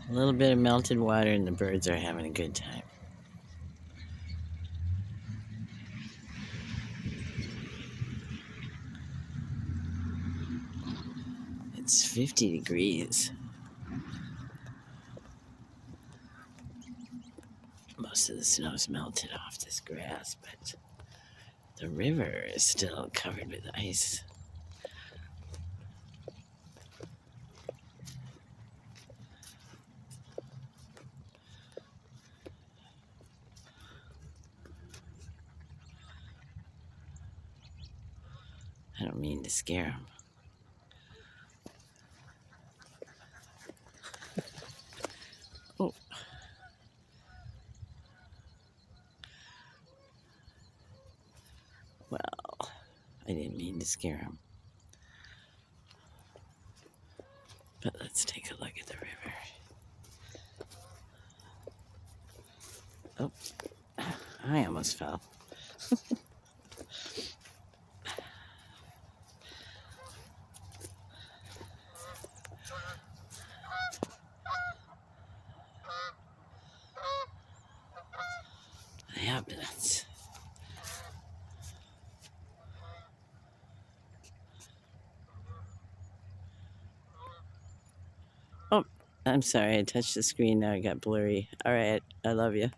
A little bit of melted water and the birds are having a good time. It's 50 degrees. Most of the snow's melted off this grass, but the river is still covered with ice. I don't mean to scare them. Oh. Well, I didn't mean to scare them. But let's take a look at the river. Oh, I almost fell. Yeah, but that's... Oh, I'm sorry, I touched the screen, now it got blurry. All right, I love you.